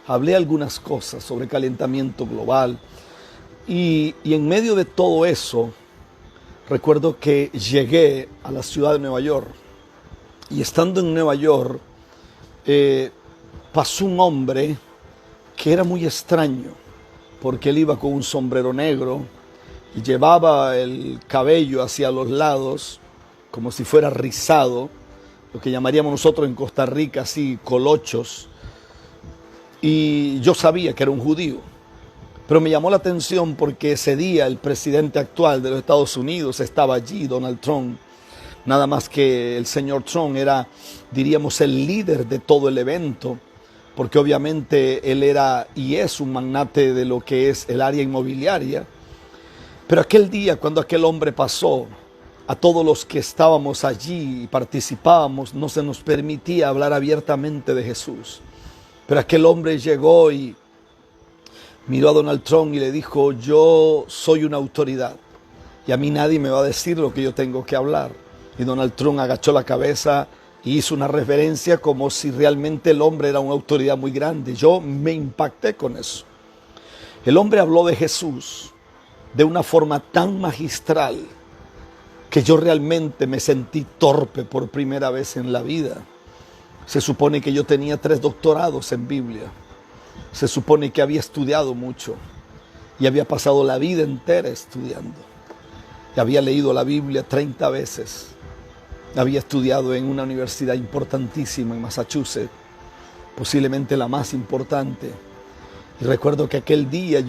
hablé algunas cosas sobre calentamiento global y en medio de todo eso, recuerdo que llegué a la ciudad de Nueva York y estando en Nueva York pasó un hombre que era muy extraño porque él iba con un sombrero negro y llevaba el cabello hacia los lados como si fuera rizado, lo que llamaríamos nosotros en Costa Rica así colochos, y yo sabía que era un judío, pero me llamó la atención porque ese día el presidente actual de los Estados Unidos estaba allí, Donald Trump. Nada más que el señor Trump era, diríamos, el líder de todo el evento, porque obviamente él era y es un magnate de lo que es el área inmobiliaria. Pero aquel día, cuando aquel hombre pasó, a todos los que estábamos allí y participábamos, no se nos permitía hablar abiertamente de Jesús. Pero aquel hombre llegó y miró a Donald Trump y le dijo: yo soy una autoridad y a mí nadie me va a decir lo que yo tengo que hablar. Y Donald Trump agachó la cabeza y hizo una reverencia como si realmente el hombre era una autoridad muy grande. Yo me impacté con eso. El hombre habló de Jesús de una forma tan magistral que yo realmente me sentí torpe por primera vez en la vida. Se supone que yo tenía 3 doctorados en Biblia. Se supone que había estudiado mucho y había pasado la vida entera estudiando. Y había leído la Biblia 30 veces. Había estudiado en una universidad importantísima en Massachusetts, posiblemente la más importante. Y recuerdo que aquel día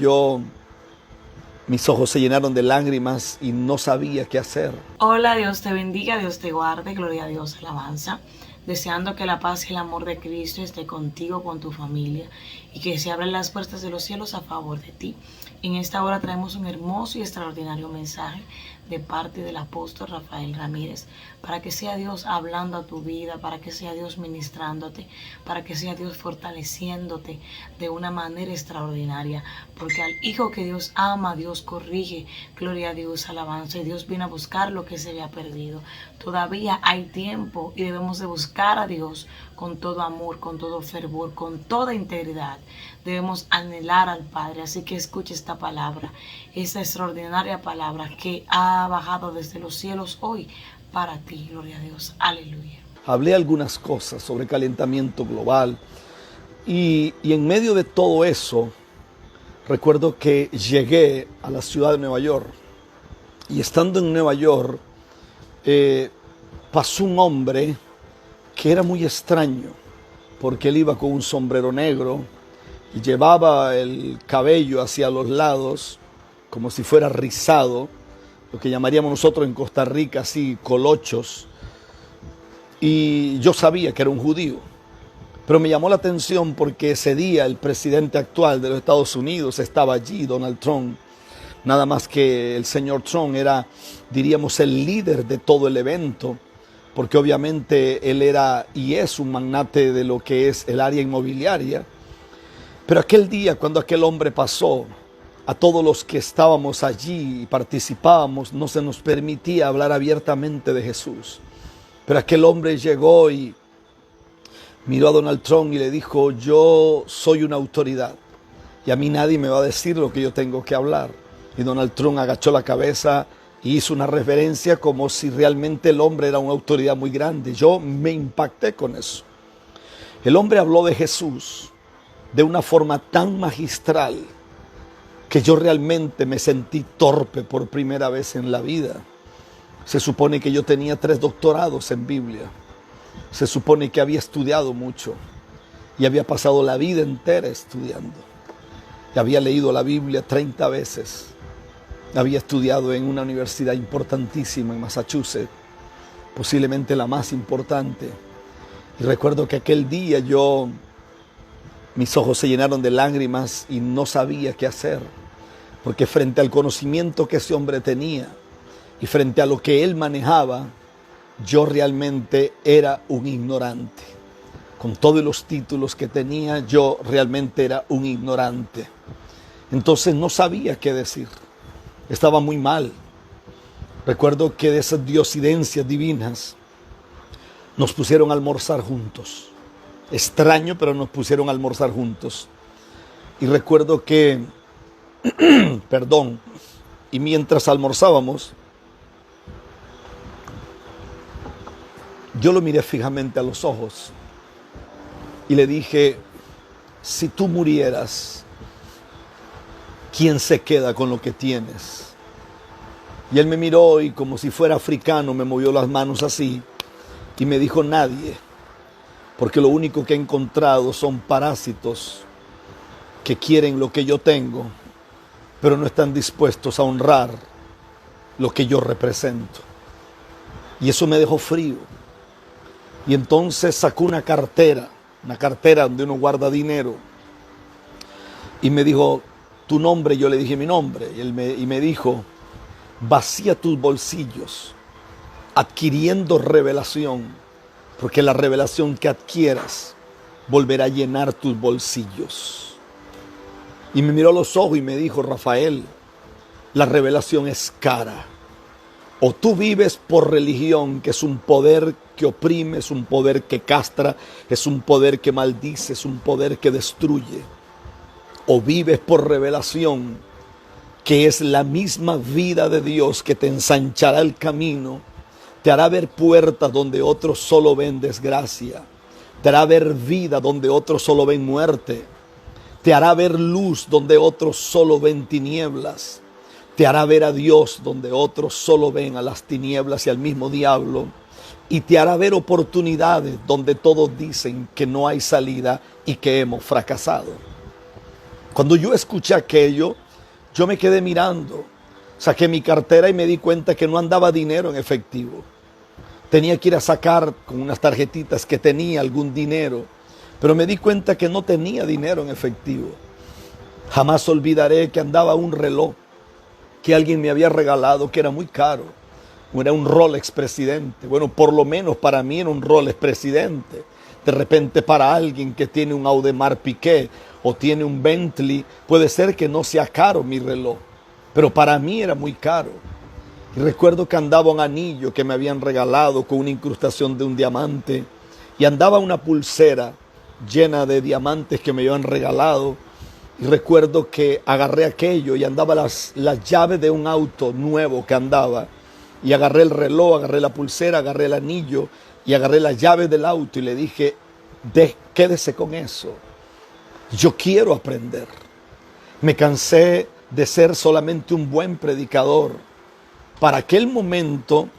mis ojos se llenaron de lágrimas y no sabía qué hacer. Hola, Dios te bendiga, Dios te guarde, gloria a Dios, alabanza. Deseando que la paz y el amor de Cristo esté contigo, con tu familia, y que se abran las puertas de los cielos a favor de ti. En esta hora traemos un hermoso y extraordinario mensaje de parte del apóstol Rafael Ramírez, para que sea Dios hablando a tu vida, para que sea Dios ministrándote, para que sea Dios fortaleciéndote de una manera extraordinaria, porque al hijo que Dios ama, Dios corrige, gloria a Dios, alabanza, y Dios viene a buscar lo que se había perdido. Todavía hay tiempo y debemos de buscar a Dios con todo amor, con todo fervor, con toda integridad. Debemos anhelar al Padre, así que escuche esta palabra, esta extraordinaria palabra que ha bajado desde los cielos hoy para ti, gloria a Dios, aleluya. Hablé algunas cosas sobre calentamiento global y en medio de todo eso, recuerdo que llegué a la ciudad de Nueva York y estando en Nueva York pasó un hombre que era muy extraño porque él iba con un sombrero negro y llevaba el cabello hacia los lados como si fuera rizado, lo que llamaríamos nosotros en Costa Rica así colochos, y yo sabía que era un judío, pero me llamó la atención porque ese día el presidente actual de los Estados Unidos estaba allí, Donald Trump. Nada más que el señor Trump era, diríamos, el líder de todo el evento, porque obviamente él era y es un magnate de lo que es el área inmobiliaria. Pero aquel día, cuando aquel hombre pasó, a todos los que estábamos allí y participábamos, no se nos permitía hablar abiertamente de Jesús. Pero aquel hombre llegó y miró a Donald Trump y le dijo: yo soy una autoridad y a mí nadie me va a decir lo que yo tengo que hablar. Y Donald Trump agachó la cabeza y hizo una reverencia como si realmente el hombre era una autoridad muy grande. Yo me impacté con eso. El hombre habló de Jesús de una forma tan magistral que yo realmente me sentí torpe por primera vez en la vida. Se supone que yo tenía 3 doctorados en Biblia. Se supone que había estudiado mucho y había pasado la vida entera estudiando. Y había leído la Biblia 30 veces. Había estudiado en una universidad importantísima en Massachusetts, posiblemente la más importante. Y recuerdo que aquel día mis ojos se llenaron de lágrimas y no sabía qué hacer, porque frente al conocimiento que ese hombre tenía y frente a lo que él manejaba, yo realmente era un ignorante. Con todos los títulos que tenía, yo realmente era un ignorante. Entonces no sabía qué decir. Estaba muy mal. Recuerdo que de esas diosidencias divinas nos pusieron a almorzar juntos. Extraño, pero nos pusieron a almorzar juntos. Y recuerdo que, perdón, y mientras almorzábamos, yo lo miré fijamente a los ojos y le dije, si tú murieras, ¿quién se queda con lo que tienes? Y él me miró y como si fuera africano me movió las manos así y me dijo, nadie, porque lo único que he encontrado son parásitos que quieren lo que yo tengo, pero no están dispuestos a honrar lo que yo represento. Y eso me dejó frío. Y entonces sacó una cartera donde uno guarda dinero, y me dijo, ¿tu nombre? Yo le dije mi nombre, y me dijo, vacía tus bolsillos, adquiriendo revelación, porque la revelación que adquieras volverá a llenar tus bolsillos. Y me miró a los ojos y me dijo, Rafael, la revelación es cara. O tú vives por religión, que es un poder que oprime, es un poder que castra, es un poder que maldice, es un poder que destruye. O vives por revelación, que es la misma vida de Dios que te ensanchará el camino, te hará ver puertas donde otros solo ven desgracia, te hará ver vida donde otros solo ven muerte, te hará ver luz donde otros solo ven tinieblas, te hará ver a Dios donde otros solo ven a las tinieblas y al mismo diablo, y te hará ver oportunidades donde todos dicen que no hay salida y que hemos fracasado. Cuando yo escuché aquello, yo me quedé mirando, saqué mi cartera y me di cuenta que no andaba dinero en efectivo. Tenía que ir a sacar con unas tarjetitas que tenía algún dinero, pero me di cuenta que no tenía dinero en efectivo. Jamás olvidaré que andaba un reloj que alguien me había regalado, que era muy caro. Era un Rolex Presidente. Bueno, por lo menos para mí era un Rolex Presidente. De repente para alguien que tiene un Audemars Piguet o tiene un Bentley, puede ser que no sea caro mi reloj, pero para mí era muy caro. Y recuerdo que andaba un anillo que me habían regalado con una incrustación de un diamante, y andaba una pulsera llena de diamantes que me habían regalado. Y recuerdo que agarré aquello y andaba las llaves de un auto nuevo que andaba, y agarré el reloj, agarré la pulsera, agarré el anillo y agarré las llaves del auto y le dije, quédese con eso. Yo quiero aprender. Me cansé de ser solamente un buen predicador. Para aquel momento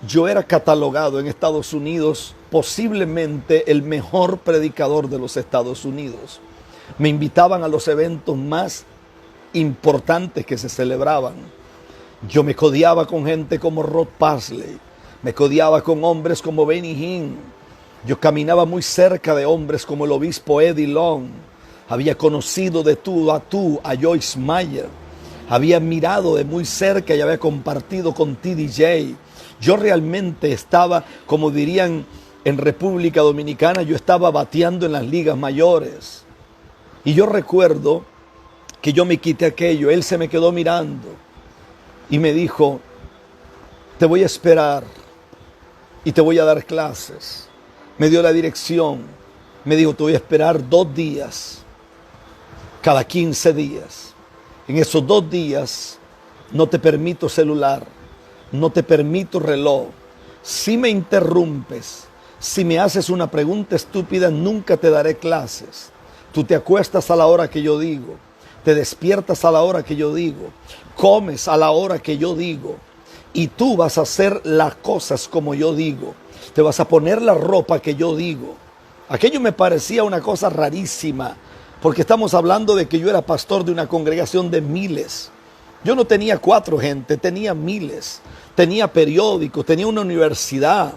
yo era catalogado en Estados Unidos posiblemente el mejor predicador de los Estados Unidos. Me invitaban a los eventos más importantes que se celebraban. Yo me codeaba con gente como Rod Parsley, me codeaba con hombres como Benny Hinn. Yo caminaba muy cerca de hombres como el obispo Eddie Long. Había conocido de tú a Joyce Meyer. Había mirado de muy cerca y había compartido con T.D. Jakes. Yo realmente estaba, como dirían en República Dominicana, yo estaba bateando en las ligas mayores. Y yo recuerdo que yo me quité aquello. Él se me quedó mirando y me dijo, te voy a esperar y te voy a dar clases. Me dio la dirección. Me dijo, te voy a esperar 2 días, cada 15 días. En esos 2 días no te permito celular, no te permito reloj. Si me interrumpes, si me haces una pregunta estúpida, nunca te daré clases. Tú te acuestas a la hora que yo digo, te despiertas a la hora que yo digo, comes a la hora que yo digo, y tú vas a hacer las cosas como yo digo. Te vas a poner la ropa que yo digo. Aquello me parecía una cosa rarísima, porque estamos hablando de que yo era pastor de una congregación de miles. Yo no tenía 4 gente, tenía miles. Tenía periódicos, tenía una universidad,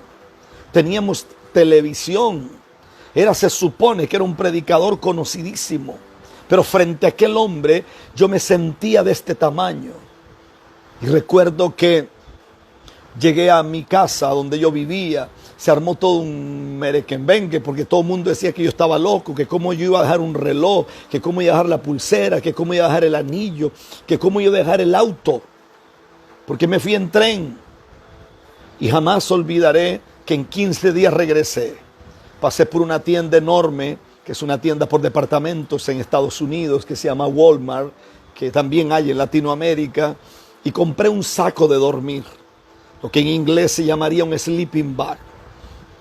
teníamos televisión. Se supone que era un predicador conocidísimo, pero frente a aquel hombre yo me sentía de este tamaño. Y recuerdo que llegué a mi casa donde yo vivía, se armó todo un merequenbengue porque todo el mundo decía que yo estaba loco, que cómo yo iba a dejar un reloj, que cómo iba a dejar la pulsera, que cómo iba a dejar el anillo, que cómo iba a dejar el auto, porque me fui en tren. Y jamás olvidaré que en 15 días regresé. Pasé por una tienda enorme que es una tienda por departamentos en Estados Unidos que se llama Walmart, que también hay en Latinoamérica, y compré un saco de dormir, lo que en inglés se llamaría un sleeping bag.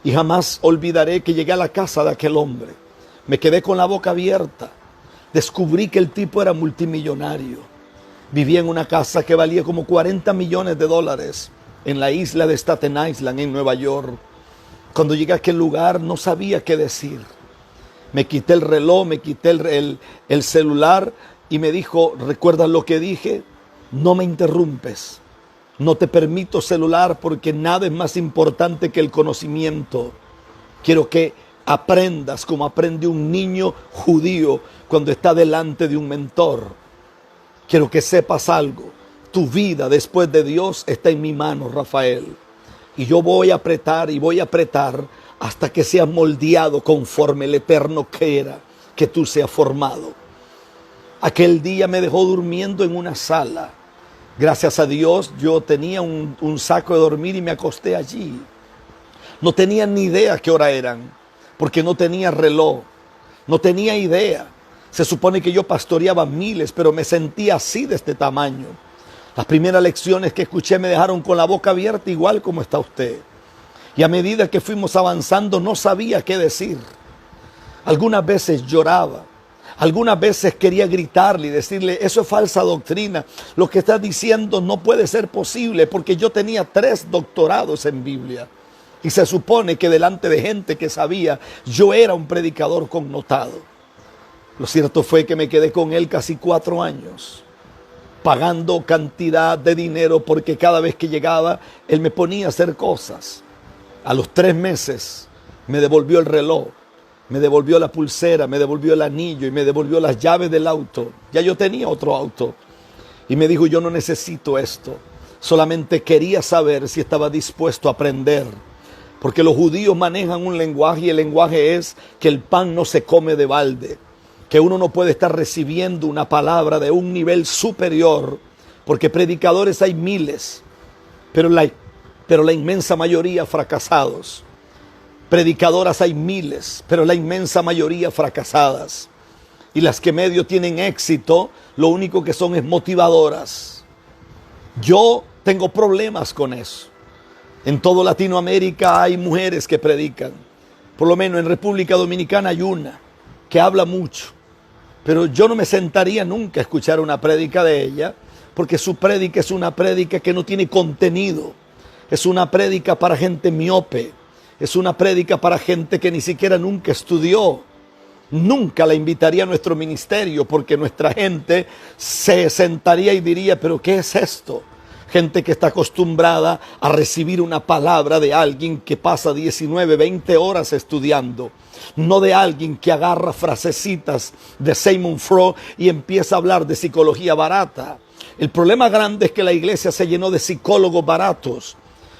Y jamás olvidaré que llegué a la casa de aquel hombre. Me quedé con la boca abierta. Descubrí que el tipo era multimillonario. Vivía en una casa que valía como $40 millones en la isla de Staten Island, en Nueva York. Cuando llegué a aquel lugar no sabía qué decir. Me quité el reloj, me quité el celular y me dijo, ¿recuerdas lo que dije? No me interrumpes. No te permito celular porque nada es más importante que el conocimiento. Quiero que aprendas como aprende un niño judío cuando está delante de un mentor. Quiero que sepas algo. Tu vida después de Dios está en mi mano, Rafael. Y yo voy a apretar y voy a apretar hasta que seas moldeado conforme el eterno quiera que tú seas formado. Aquel día me dejó durmiendo en una sala. Gracias a Dios yo tenía un saco de dormir y me acosté allí. No tenía ni idea qué hora eran, porque no tenía reloj. No tenía idea. Se supone que yo pastoreaba miles, pero me sentía así de este tamaño. Las primeras lecciones que escuché me dejaron con la boca abierta, igual como está usted. Y a medida que fuimos avanzando no sabía qué decir. Algunas veces lloraba. Algunas veces quería gritarle y decirle, eso es falsa doctrina. Lo que estás diciendo no puede ser posible, porque yo tenía 3 doctorados en Biblia. Y se supone que delante de gente que sabía, yo era un predicador connotado. Lo cierto fue que me quedé con él casi 4 años, pagando cantidad de dinero porque cada vez que llegaba, él me ponía a hacer cosas. A los 3 meses me devolvió el reloj, me devolvió la pulsera, me devolvió el anillo y me devolvió las llaves del auto. Ya yo tenía otro auto. Y me dijo, yo no necesito esto. Solamente quería saber si estaba dispuesto a aprender. Porque los judíos manejan un lenguaje y el lenguaje es que el pan no se come de balde. Que uno no puede estar recibiendo una palabra de un nivel superior. Porque predicadores hay miles, pero la inmensa mayoría fracasados. Predicadoras hay miles, pero la inmensa mayoría fracasadas. Y las que medio tienen éxito, lo único que son es motivadoras. Yo tengo problemas con eso. En toda Latinoamérica hay mujeres que predican. Por lo menos en República Dominicana hay una que habla mucho. Pero yo no me sentaría nunca a escuchar una prédica de ella, porque su prédica es una prédica que no tiene contenido. Es una prédica para gente miope. Es una prédica para gente que ni siquiera nunca estudió. Nunca la invitaría a nuestro ministerio porque nuestra gente se sentaría y diría, ¿pero qué es esto? Gente que está acostumbrada a recibir una palabra de alguien que pasa 19, 20 horas estudiando. No de alguien que agarra frasecitas de Sigmund Freud y empieza a hablar de psicología barata. El problema grande es que la iglesia se llenó de psicólogos baratos.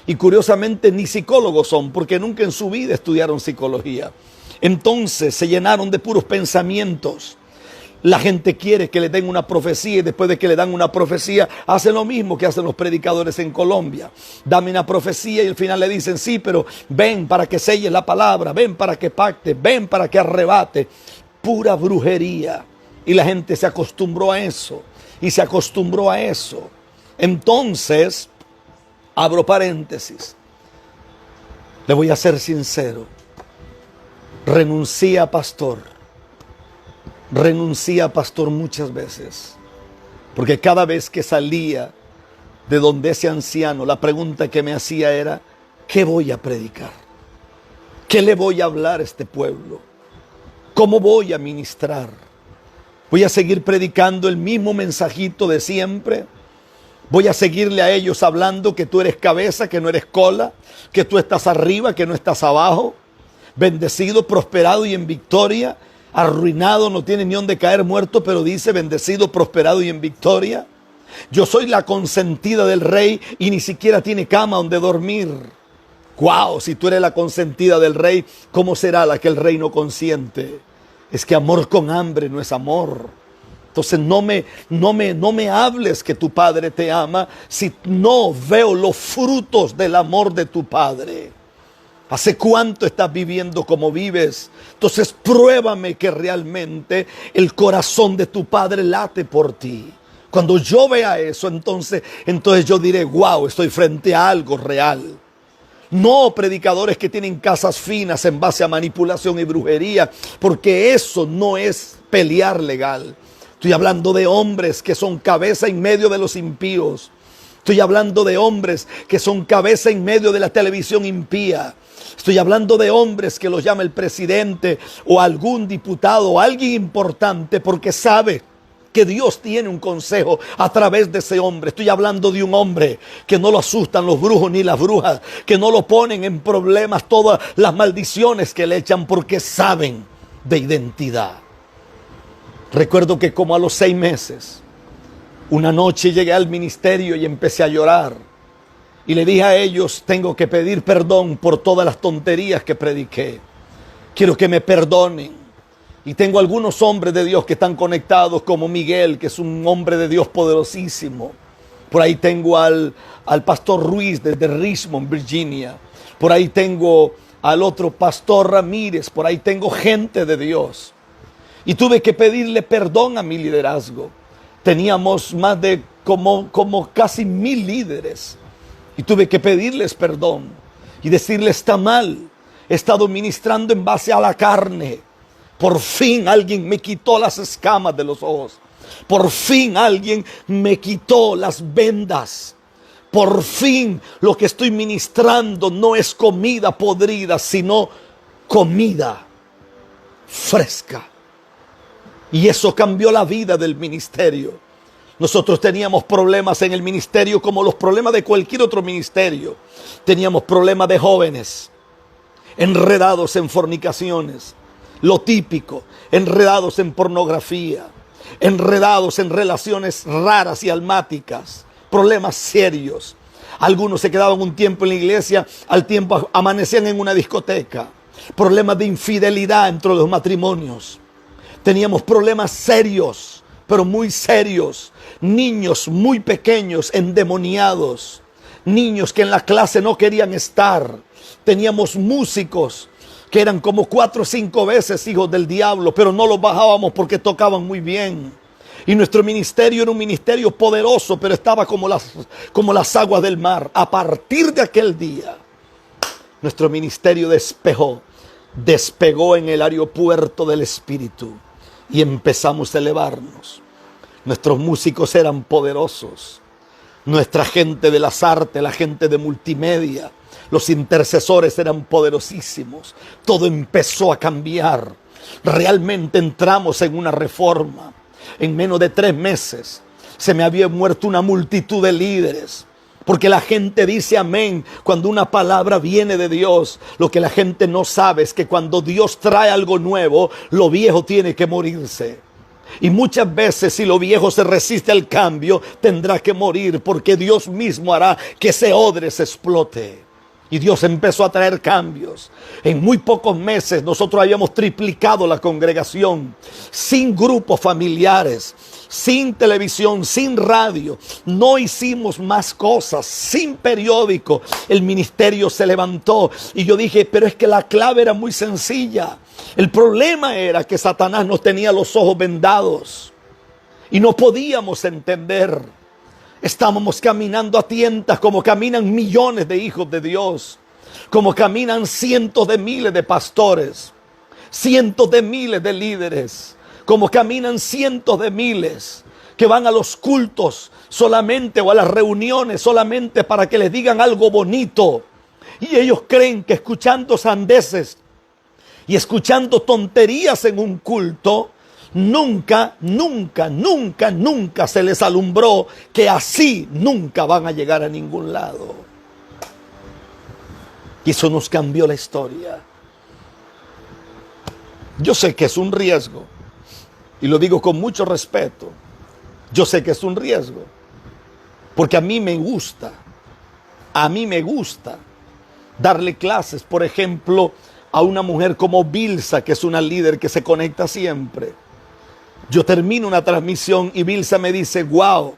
Y curiosamente ni psicólogos son, porque nunca en su vida estudiaron psicología. Entonces se llenaron de puros pensamientos. La gente quiere que le den una profecía y después de que le dan una profecía, hacen lo mismo que hacen los predicadores en Colombia. Dame una profecía y al final le dicen, sí, pero ven para que selles la palabra, ven para que pacte, ven para que arrebate. Pura brujería. Y la gente se acostumbró a eso. Y se acostumbró a eso. Entonces, abro paréntesis. Le voy a ser sincero. Renuncié a pastor muchas veces. Porque cada vez que salía de donde ese anciano, la pregunta que me hacía era, ¿qué voy a predicar? ¿Qué le voy a hablar a este pueblo? ¿Cómo voy a ministrar? ¿Voy a seguir predicando el mismo mensajito de siempre? Voy a seguirle a ellos hablando que tú eres cabeza, que no eres cola, que tú estás arriba, que no estás abajo, bendecido, prosperado y en victoria, arruinado, no tiene ni dónde caer muerto, pero dice bendecido, prosperado y en victoria. Yo soy la consentida del rey y ni siquiera tiene cama donde dormir. ¡Guau! Si tú eres la consentida del rey, ¿cómo será la que el rey no consiente? Es que amor con hambre no es amor. Entonces no me hables que tu padre te ama si no veo los frutos del amor de tu padre. ¿Hace cuánto estás viviendo como vives? Entonces pruébame que realmente el corazón de tu Padre late por ti. Cuando yo vea eso, entonces yo diré, wow, estoy frente a algo real. No predicadores que tienen casas finas en base a manipulación y brujería, porque eso no es pelear legal. Estoy hablando de hombres que son cabeza en medio de los impíos. Estoy hablando de hombres que son cabeza en medio de la televisión impía. Estoy hablando de hombres que los llama el presidente o algún diputado o alguien importante porque sabe que Dios tiene un consejo a través de ese hombre. Estoy hablando de un hombre que no lo asustan los brujos ni las brujas, que no lo ponen en problemas todas las maldiciones que le echan porque saben de identidad. Recuerdo que como a los 6 meses, una noche llegué al ministerio y empecé a llorar. Y le dije a ellos, tengo que pedir perdón por todas las tonterías que prediqué. Quiero que me perdonen. Y tengo algunos hombres de Dios que están conectados, como Miguel, que es un hombre de Dios poderosísimo. Por ahí tengo al pastor Ruiz desde Richmond, Virginia. Por ahí tengo al otro pastor Ramírez. Por ahí tengo gente de Dios. Y tuve que pedirle perdón a mi liderazgo. Teníamos más de como casi 1000 líderes. Y tuve que pedirles perdón y decirles, está mal, he estado ministrando en base a la carne. Por fin alguien me quitó las escamas de los ojos. Por fin alguien me quitó las vendas. Por fin lo que estoy ministrando no es comida podrida, sino comida fresca. Y eso cambió la vida del ministerio. Nosotros teníamos problemas en el ministerio como los problemas de cualquier otro ministerio. Teníamos problemas de jóvenes enredados en fornicaciones, lo típico, enredados en pornografía, enredados en relaciones raras y almáticas, problemas serios. Algunos se quedaban un tiempo en la iglesia, al tiempo amanecían en una discoteca. Problemas de infidelidad entre los matrimonios. Teníamos problemas serios, pero muy serios. Niños muy pequeños, endemoniados. Niños que en la clase no querían estar. Teníamos músicos que eran como 4 o 5 veces hijos del diablo, pero no los bajábamos porque tocaban muy bien. Y nuestro ministerio era un ministerio poderoso, pero estaba como las aguas del mar. A partir de aquel día, nuestro ministerio despegó en el aeropuerto del Espíritu y empezamos a elevarnos. Nuestros músicos eran poderosos. Nuestra gente de las artes, la gente de multimedia, los intercesores eran poderosísimos. Todo empezó a cambiar. Realmente entramos en una reforma. En menos de 3 meses se me había muerto una multitud de líderes. Porque la gente dice amén cuando una palabra viene de Dios. Lo que la gente no sabe es que cuando Dios trae algo nuevo, lo viejo tiene que morirse. Y muchas veces si lo viejo se resiste al cambio, tendrá que morir porque Dios mismo hará que ese odre se explote. Y Dios empezó a traer cambios. En muy pocos meses nosotros habíamos triplicado la congregación, sin grupos familiares, sin televisión, sin radio. No hicimos más cosas, sin periódico. El ministerio se levantó y yo dije, pero es que la clave era muy sencilla. El problema era que Satanás nos tenía los ojos vendados y no podíamos entender. Estábamos caminando a tientas como caminan millones de hijos de Dios, como caminan cientos de miles de pastores, cientos de miles de líderes, como caminan cientos de miles que van a los cultos solamente o a las reuniones solamente para que les digan algo bonito. Y ellos creen que escuchando sandeces y escuchando tonterías en un culto, nunca se les alumbró que así nunca van a llegar a ningún lado. Y eso nos cambió la historia. Yo sé que es un riesgo, y lo digo con mucho respeto. Yo sé que es un riesgo, porque a mí me gusta darle clases, por ejemplo, a una mujer como Vilsa, que es una líder que se conecta siempre. Yo termino una transmisión y Vilsa me dice, wow,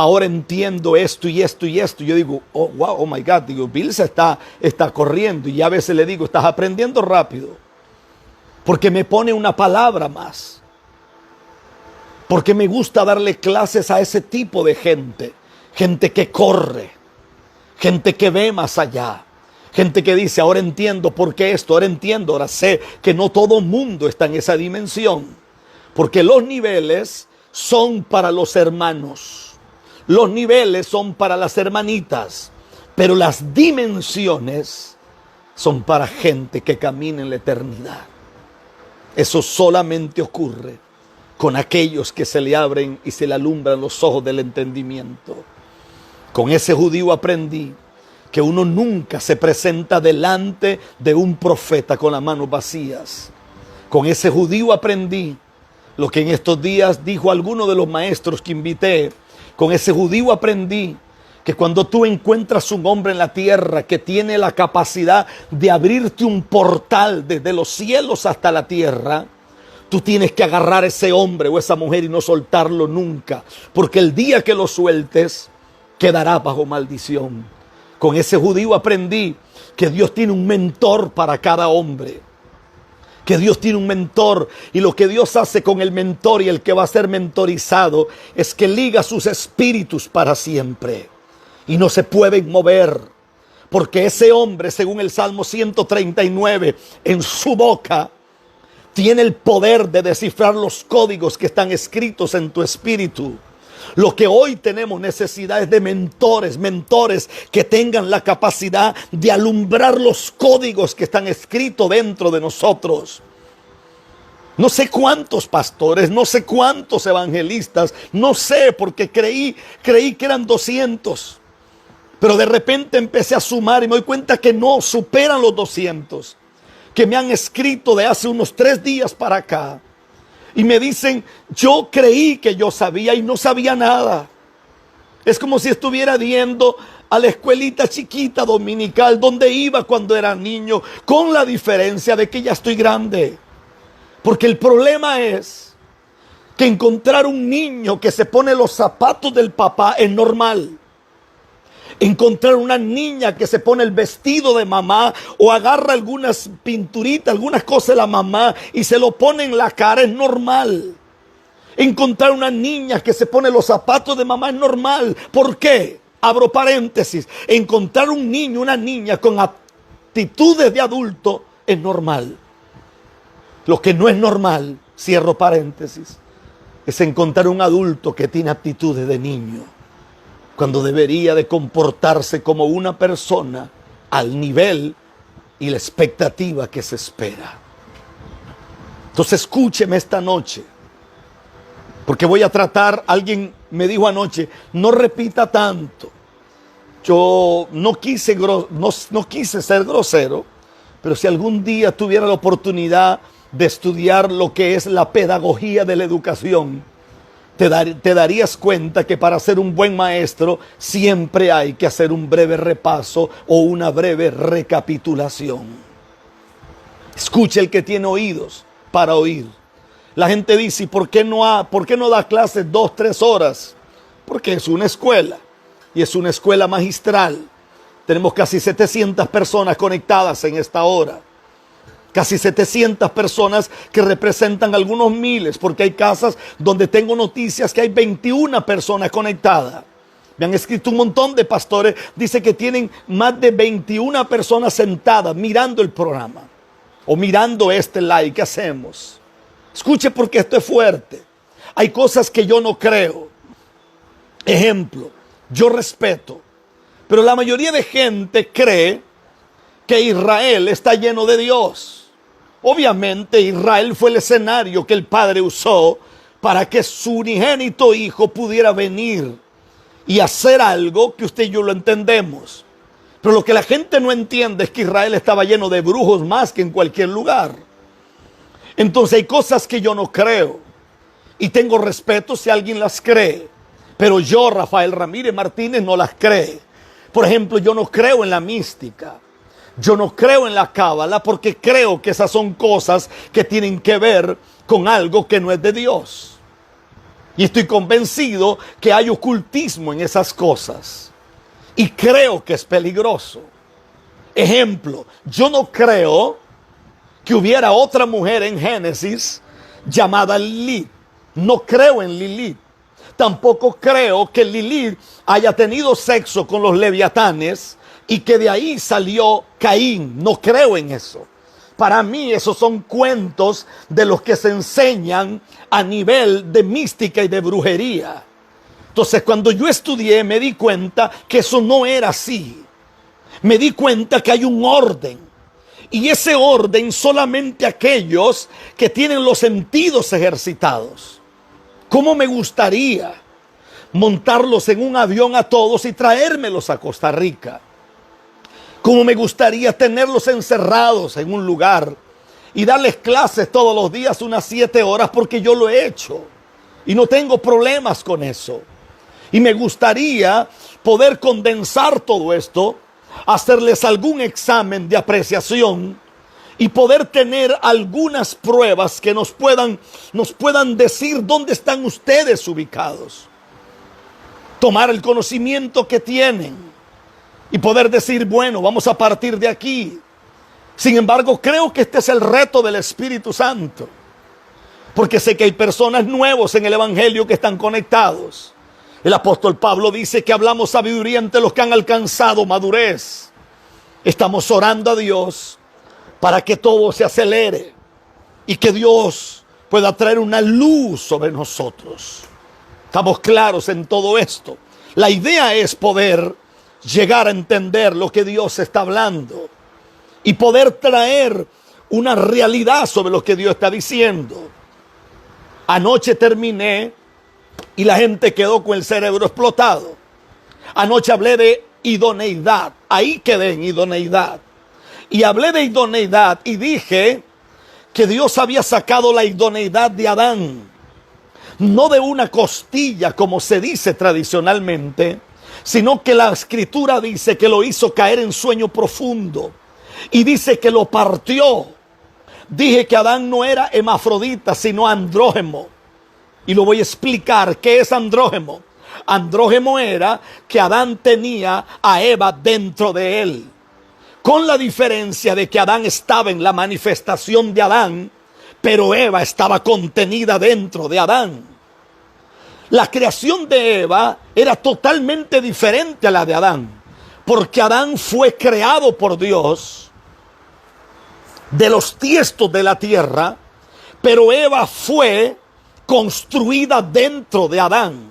ahora entiendo esto y esto y esto. Yo digo, oh, wow, oh my God, digo, Bill se está corriendo. Y a veces le digo, estás aprendiendo rápido. Porque me pone una palabra más. Porque me gusta darle clases a ese tipo de gente. Gente que corre. Gente que ve más allá. Gente que dice, ahora entiendo por qué esto, ahora entiendo, ahora sé que no todo mundo está en esa dimensión. Porque los niveles son para los hermanos. Los niveles son para las hermanitas. Pero las dimensiones son para gente que camina en la eternidad. Eso solamente ocurre con aquellos que se le abren y se le alumbran los ojos del entendimiento. Con ese judío aprendí que uno nunca se presenta delante de un profeta con las manos vacías. Con ese judío aprendí lo que en estos días dijo alguno de los maestros que invité. Con ese judío aprendí que cuando tú encuentras un hombre en la tierra que tiene la capacidad de abrirte un portal desde los cielos hasta la tierra, tú tienes que agarrar a ese hombre o esa mujer y no soltarlo nunca, porque el día que lo sueltes quedará bajo maldición. Con ese judío aprendí que Dios tiene un mentor para cada hombre. Que Dios tiene un mentor. Y lo que Dios hace con el mentor y el que va a ser mentorizado es que liga sus espíritus para siempre. Y no se pueden mover. Porque ese hombre, según el Salmo 139, en su boca tiene el poder de descifrar los códigos que están escritos en tu espíritu. Lo que hoy tenemos necesidad es de mentores que tengan la capacidad de alumbrar los códigos que están escritos dentro de nosotros. No sé cuántos pastores, no sé cuántos evangelistas, no sé, porque creí que eran 200. Pero de repente empecé a sumar y me doy cuenta que no, superan los 200. Que me han escrito de hace unos 3 días para acá. Y me dicen, yo creí que yo sabía y no sabía nada. Es como si estuviera yendo a la escuelita chiquita dominical donde iba cuando era niño, con la diferencia de que ya estoy grande. Porque el problema es que encontrar un niño que se pone los zapatos del papá es normal. Encontrar una niña que se pone el vestido de mamá o agarra algunas pinturitas, algunas cosas de la mamá y se lo pone en la cara es normal. Encontrar una niña que se pone los zapatos de mamá es normal. ¿Por qué? Abro paréntesis. Encontrar un niño, una niña con actitudes de adulto es normal. Lo que no es normal, cierro paréntesis, es encontrar un adulto que tiene actitudes de niño, cuando debería de comportarse como una persona al nivel y la expectativa que se espera. Entonces escúcheme esta noche, porque voy a tratar, alguien me dijo anoche, no repita tanto. Yo no quise ser grosero, pero si algún día tuviera la oportunidad de estudiar lo que es la pedagogía de la educación, te darías cuenta que para ser un buen maestro siempre hay que hacer un breve repaso o una breve recapitulación. Escuche el que tiene oídos para oír. La gente dice, ¿por qué no da clases 2-3 horas? Porque es una escuela y es una escuela magistral. Tenemos casi 700 personas conectadas en esta hora. Casi 700 personas que representan algunos miles, porque hay casas donde tengo noticias que hay 21 personas conectadas. Me han escrito un montón de pastores, dice que tienen más de 21 personas sentadas mirando el programa o mirando este live que hacemos. Escuche, porque esto es fuerte. Hay cosas que yo no creo. Ejemplo, yo respeto, pero la mayoría de gente cree que Israel está lleno de Dios. Obviamente Israel fue el escenario que el Padre usó para que su unigénito Hijo pudiera venir y hacer algo que usted y yo lo entendemos. Pero lo que la gente no entiende es que Israel estaba lleno de brujos más que en cualquier lugar. Entonces hay cosas que yo no creo y tengo respeto si alguien las cree, pero yo, Rafael Ramírez Martínez, no las cree. Por ejemplo, yo no creo en la mística. Yo no creo en la cábala porque creo que esas son cosas que tienen que ver con algo que no es de Dios. Y estoy convencido que hay ocultismo en esas cosas. Y creo que es peligroso. Ejemplo, yo no creo que hubiera otra mujer en Génesis llamada Lilith. No creo en Lilith. Tampoco creo que Lilith haya tenido sexo con los leviatanes y que de ahí salió Caín. No creo en eso. Para mí esos son cuentos de los que se enseñan a nivel de mística y de brujería. Entonces, cuando yo estudié, me di cuenta que eso no era así. Me di cuenta que hay un orden. Y ese orden solamente aquellos que tienen los sentidos ejercitados. ¿Cómo me gustaría montarlos en un avión a todos y traérmelos a Costa Rica? ¿Cómo me gustaría tenerlos encerrados en un lugar y darles clases todos los días unas 7 horas? Porque yo lo he hecho y no tengo problemas con eso. Y me gustaría poder condensar todo esto, hacerles algún examen de apreciación y poder tener algunas pruebas que nos puedan decir dónde están ustedes ubicados. Tomar el conocimiento que tienen y poder decir, bueno, vamos a partir de aquí. Sin embargo, creo que este es el reto del Espíritu Santo, porque sé que hay personas nuevos en el Evangelio que están conectados. El apóstol Pablo dice que hablamos sabiduría entre los que han alcanzado madurez. Estamos orando a Dios para que todo se acelere y que Dios pueda traer una luz sobre nosotros. Estamos claros en todo esto. La idea es poder llegar a entender lo que Dios está hablando y poder traer una realidad sobre lo que Dios está diciendo. Anoche terminé y la gente quedó con el cerebro explotado. Anoche hablé de idoneidad. Ahí quedé en idoneidad. Y hablé de idoneidad y dije que Dios había sacado la idoneidad de Adán. No de una costilla, como se dice tradicionalmente, sino que la Escritura dice que lo hizo caer en sueño profundo. Y dice que lo partió. Dije que Adán no era hermafrodita, sino andrógeno. Y lo voy a explicar. ¿Qué es andrógeno? Andrógeno era que Adán tenía a Eva dentro de él. Con la diferencia de que Adán estaba en la manifestación de Adán, pero Eva estaba contenida dentro de Adán. La creación de Eva era totalmente diferente a la de Adán, porque Adán fue creado por Dios de los tiestos de la tierra, pero Eva fue construida dentro de Adán.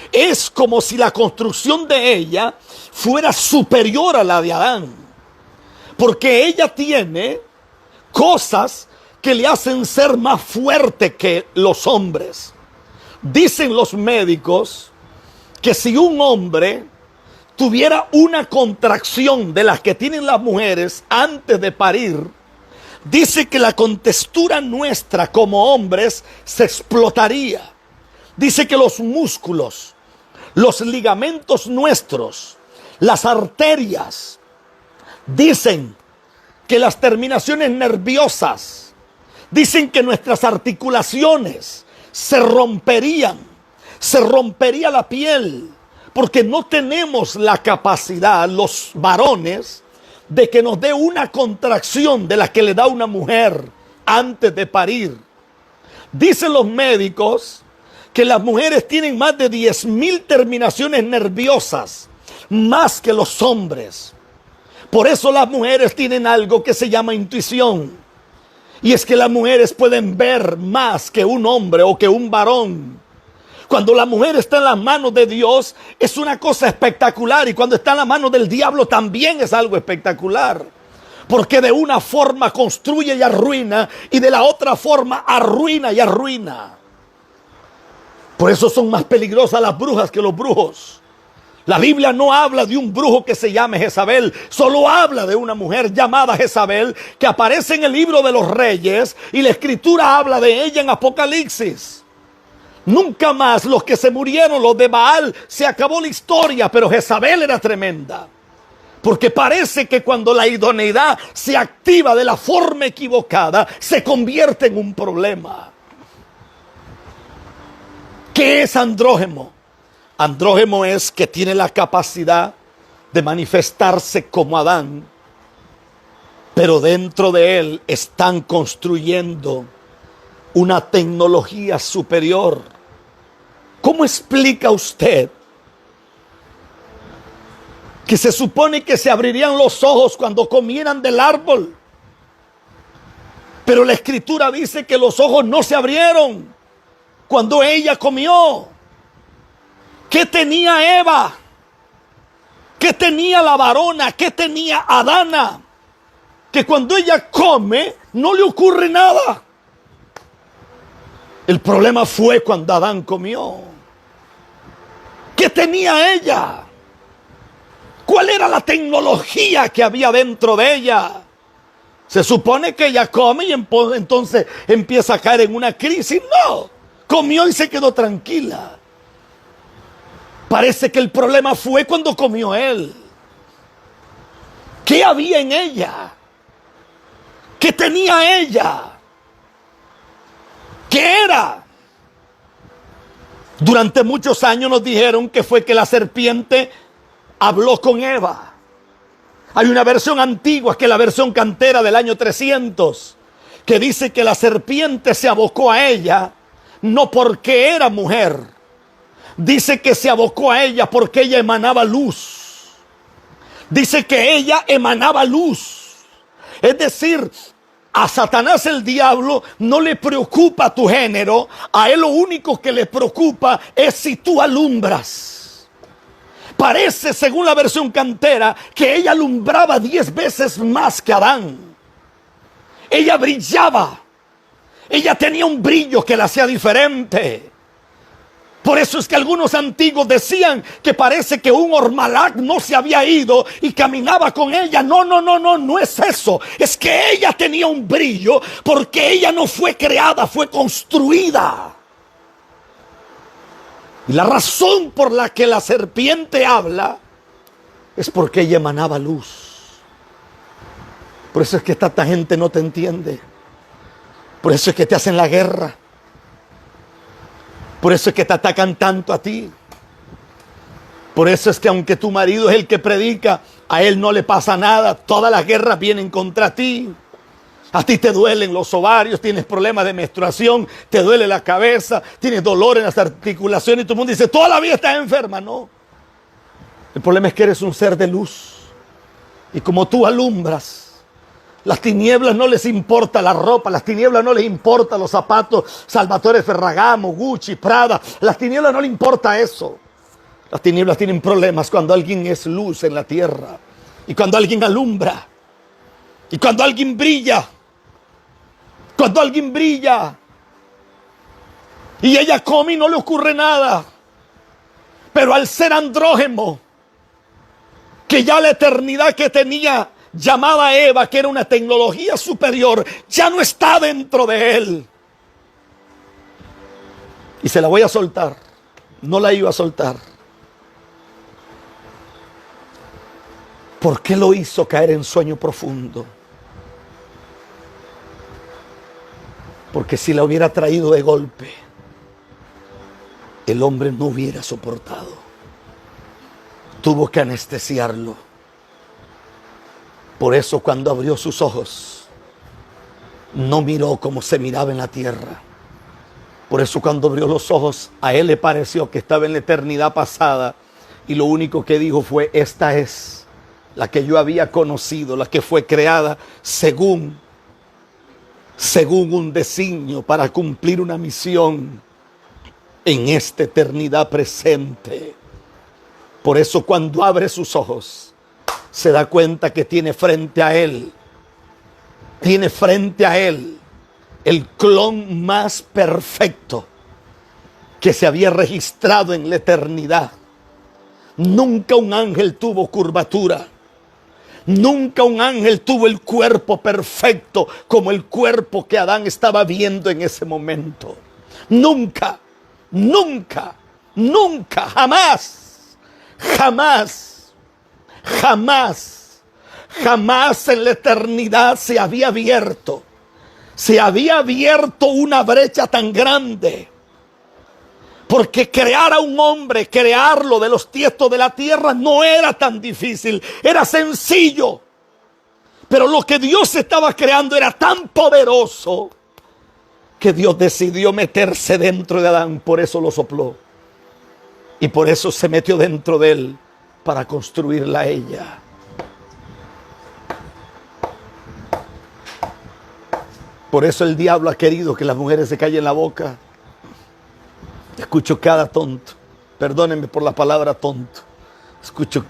Es como si la construcción de ella fuera superior a la de Adán, porque ella tiene cosas que le hacen ser más fuerte que los hombres. Dicen los médicos que si un hombre tuviera una contracción de las que tienen las mujeres antes de parir, dice que la contextura nuestra como hombres se explotaría. Dice que los músculos, los ligamentos nuestros, las arterias, dicen que las terminaciones nerviosas, dicen que nuestras articulaciones se rompería la piel, porque no tenemos la capacidad, los varones, de que nos dé una contracción de la que le da una mujer antes de parir. Dicen los médicos que las mujeres tienen más de 10,000 terminaciones nerviosas, más que los hombres. Por eso las mujeres tienen algo que se llama intuición. Y es que las mujeres pueden ver más que un hombre o que un varón. Cuando la mujer está en las manos de Dios es una cosa espectacular, y cuando está en las manos del diablo también es algo espectacular, porque de una forma construye y arruina, y de la otra forma arruina y arruina. Por eso son más peligrosas las brujas que los brujos. La Biblia no habla de un brujo que se llame Jezabel, solo habla de una mujer llamada Jezabel que aparece en el libro de los Reyes, y la Escritura habla de ella en Apocalipsis. Nunca más los que se murieron, los de Baal, se acabó la historia, pero Jezabel era tremenda. Porque parece que cuando la idoneidad se activa de la forma equivocada, se convierte en un problema. ¿Qué es andrógeno? Andrógeno es que tiene la capacidad de manifestarse como Adán, pero dentro de él están construyendo una tecnología superior. ¿Cómo explica usted que se supone que se abrirían los ojos cuando comieran del árbol, pero la escritura dice que los ojos no se abrieron cuando ella comió? ¿Qué tenía Eva? ¿Qué tenía la varona? ¿Qué tenía Adana? Que cuando ella come no le ocurre nada. El problema fue cuando Adán comió. ¿Qué tenía ella? ¿Cuál era la tecnología que había dentro de ella? Se supone que ella come y entonces empieza a caer en una crisis. No, comió y se quedó tranquila. Parece que el problema fue cuando comió él. ¿Qué había en ella? ¿Qué tenía ella? ¿Qué era? Durante muchos años nos dijeron que fue que la serpiente habló con Eva. Hay una versión antigua, que es la versión cantera del año 300, que dice que la serpiente se abocó a ella no porque era mujer. Dice que se abocó a ella porque ella emanaba luz. Dice que ella emanaba luz. Es decir, a Satanás, el diablo, no le preocupa tu género. A él lo único que le preocupa es si tú alumbras. Parece, según la versión cantera, que ella alumbraba 10 veces más que Adán. Ella brillaba. Ella tenía un brillo que la hacía diferente. Por eso es que algunos antiguos decían que parece que un Ormalak no se había ido y caminaba con ella. No es eso. Es que ella tenía un brillo porque ella no fue creada, fue construida. Y la razón por la que la serpiente habla es porque ella emanaba luz. Por eso es que tanta gente no te entiende. Por eso es que te hacen la guerra. Por eso es que te atacan tanto a ti. Por eso es que aunque tu marido es el que predica, a él no le pasa nada. Todas las guerras vienen contra ti. A ti te duelen los ovarios, tienes problemas de menstruación, te duele la cabeza, tienes dolor en las articulaciones y todo el mundo dice, toda la vida estás enferma. No. El problema es que eres un ser de luz. Y como tú alumbras, las tinieblas no les importa la ropa, las tinieblas no les importa los zapatos Salvatore Ferragamo, Gucci, Prada. Las tinieblas no les importa eso. Las tinieblas tienen problemas cuando alguien es luz en la tierra. Y cuando alguien alumbra. Y cuando alguien brilla. Cuando alguien brilla. Y ella come y no le ocurre nada. Pero al ser andrógeno, que ya la eternidad que tenía llamada Eva, que era una tecnología superior, ya no está dentro de él. Y se la voy a soltar. No la iba a soltar. ¿Por qué lo hizo caer en sueño profundo? Porque si la hubiera traído de golpe, el hombre no hubiera soportado. Tuvo que anestesiarlo. Por eso cuando abrió sus ojos, no miró como se miraba en la tierra. Por eso cuando abrió los ojos, a él le pareció que estaba en la eternidad pasada. Y lo único que dijo fue, esta es la que yo había conocido, la que fue creada según un designio para cumplir una misión en esta eternidad presente. Por eso cuando abre sus ojos, se da cuenta que tiene frente a él el clon más perfecto que se había registrado en la eternidad. Nunca un ángel tuvo curvatura. Nunca un ángel tuvo el cuerpo perfecto como el cuerpo que Adán estaba viendo en ese momento. Nunca, jamás en la eternidad se había abierto una brecha tan grande Porque crear a un hombre, crearlo de los tiestos de la tierra no era tan difícil, era sencillo. Pero lo que Dios estaba creando era tan poderoso que Dios decidió meterse dentro de Adán, por eso lo sopló. Y por eso se metió dentro de él para construirla a ella. Por eso el diablo ha querido que las mujeres se callen la boca. Escucho cada tonto, perdónenme por la palabra tonto, escucho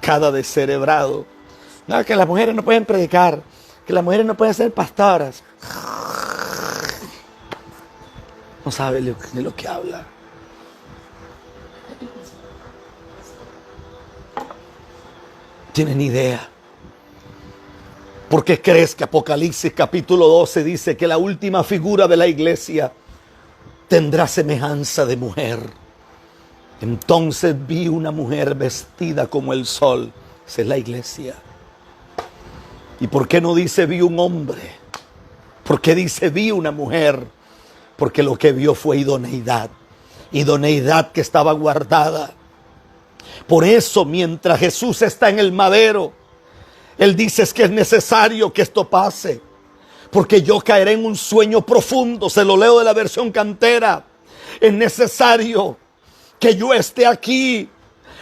cada descerebrado. No, que las mujeres no pueden predicar, que las mujeres no pueden ser pastoras. No sabe de lo que habla. Tienen idea. ¿Por qué crees que Apocalipsis capítulo 12 dice que la última figura de la iglesia tendrá semejanza de mujer? Entonces vi una mujer vestida como el sol. Esa es la iglesia. ¿Y por qué no dice vi un hombre? ¿Por qué dice vi una mujer? Porque lo que vio fue idoneidad. Idoneidad que estaba guardada. Por eso mientras Jesús está en el madero, Él dice es que es necesario que esto pase. Porque yo caeré en un sueño profundo. Se lo leo de la versión cantera. Es necesario que yo esté aquí.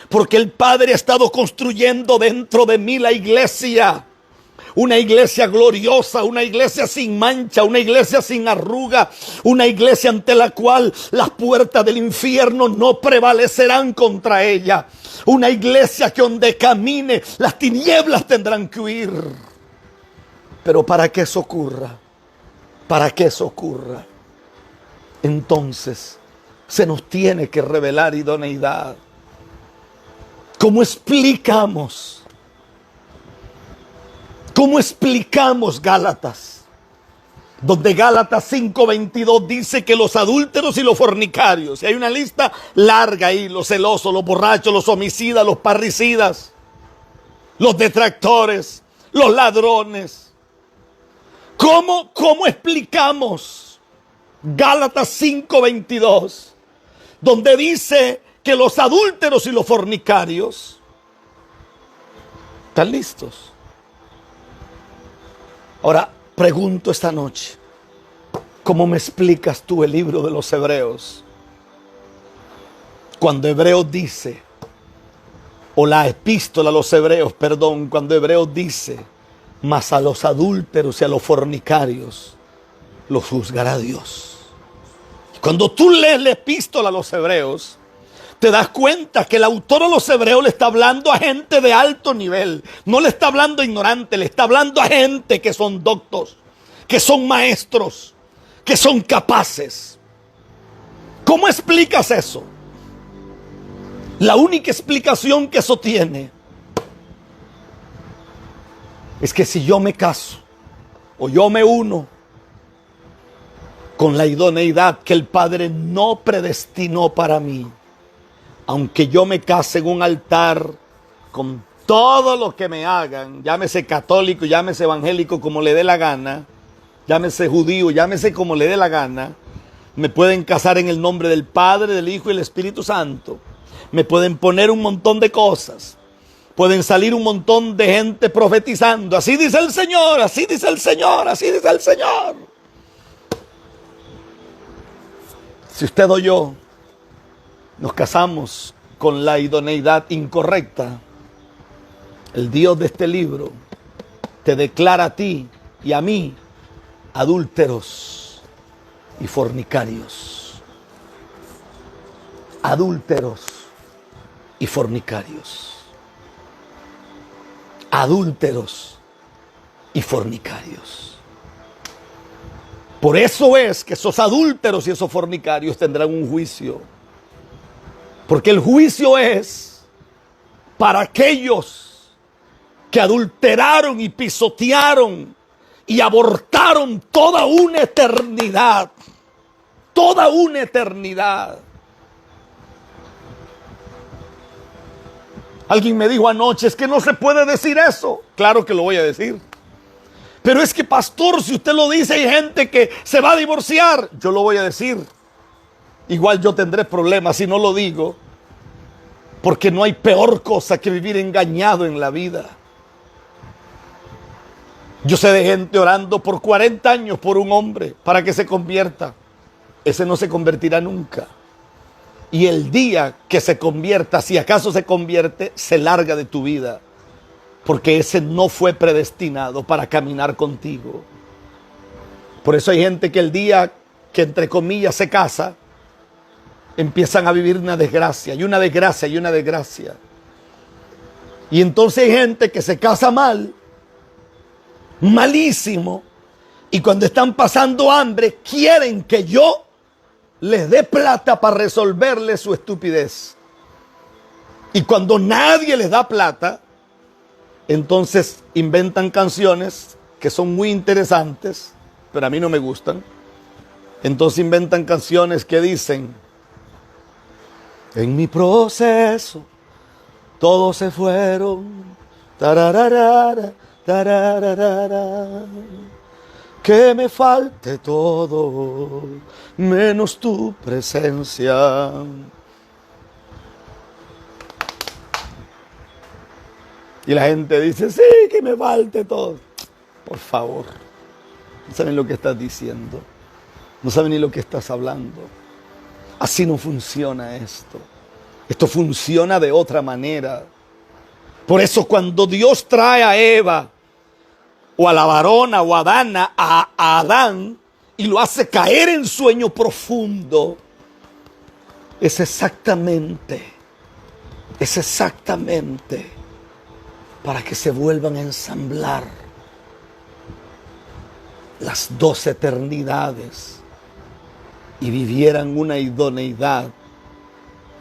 Porque el Padre ha estado construyendo dentro de mí la iglesia. Una iglesia gloriosa, una iglesia sin mancha, una iglesia sin arruga. Una iglesia ante la cual las puertas del infierno no prevalecerán contra ella. Una iglesia que donde camine las tinieblas tendrán que huir. Pero para que eso ocurra, entonces se nos tiene que revelar idoneidad. ¿Cómo explicamos? ¿Cómo explicamos Gálatas? Donde Gálatas 5:22 dice que los adúlteros y los fornicarios, y hay una lista larga ahí, los celosos, los borrachos, los homicidas, los parricidas, los detractores, los ladrones. ¿Cómo explicamos Gálatas 5:22? Donde dice que los adúlteros y los fornicarios están listos. Ahora, pregunto esta noche, ¿cómo me explicas tú el libro de los Hebreos? Cuando Hebreos dice, o la epístola a los Hebreos, perdón, cuando Hebreos dice, mas a los adúlteros y a los fornicarios los juzgará Dios. Cuando tú lees la epístola a los Hebreos, te das cuenta que el autor a los Hebreos le está hablando a gente de alto nivel. No le está hablando a ignorantes, le está hablando a gente que son doctos, que son maestros, que son capaces. ¿Cómo explicas eso? La única explicación que eso tiene es que si yo me caso o yo me uno con la idoneidad que el Padre no predestinó para mí, aunque yo me case en un altar con todo lo que me hagan, llámese católico, llámese evangélico, como le dé la gana, llámese judío, llámese como le dé la gana, me pueden casar en el nombre del Padre, del Hijo y del Espíritu Santo, me pueden poner un montón de cosas, pueden salir un montón de gente profetizando, así dice el Señor, así dice el Señor, así dice el Señor. Si usted o yo nos casamos con la idoneidad incorrecta, el Dios de este libro te declara a ti y a mí adúlteros y fornicarios. Adúlteros y fornicarios. Adúlteros y fornicarios. Por eso es que esos adúlteros y esos fornicarios tendrán un juicio. Porque el juicio es para aquellos que adulteraron y pisotearon y abortaron toda una eternidad. Toda una eternidad. Alguien me dijo anoche, es que no se puede decir eso. Claro que lo voy a decir. Pero es que, pastor, si usted lo dice, hay gente que se va a divorciar. Yo lo voy a decir. igual yo tendré problemas si no lo digo, porque no hay peor cosa que vivir engañado en la vida. Yo sé de gente orando por 40 años por un hombre para que se convierta. Ese no se convertirá nunca. Y el día que se convierta, si acaso se convierte, se larga de tu vida. Porque ese no fue predestinado para caminar contigo. Por eso hay gente que el día que entre comillas se casa, empiezan a vivir una desgracia, y una desgracia, y una desgracia. Y entonces hay gente que se casa mal, malísimo, y cuando están pasando hambre, quieren que yo les dé plata para resolverle su estupidez. Y cuando nadie les da plata, entonces inventan canciones que son muy interesantes, pero a mí no me gustan. Entonces inventan canciones que dicen: en mi proceso todos se fueron, tararara, tararara, que me falte todo menos tu presencia. Y la gente dice: sí, que me falte todo. Por favor, no saben lo que estás diciendo, no saben ni lo que estás hablando. Así no funciona esto. Esto funciona de otra manera. Por eso cuando Dios trae a Eva, o a la varona, o a Adán, y lo hace caer en sueño profundo, es exactamente para que se vuelvan a ensamblar las dos eternidades y vivieran una idoneidad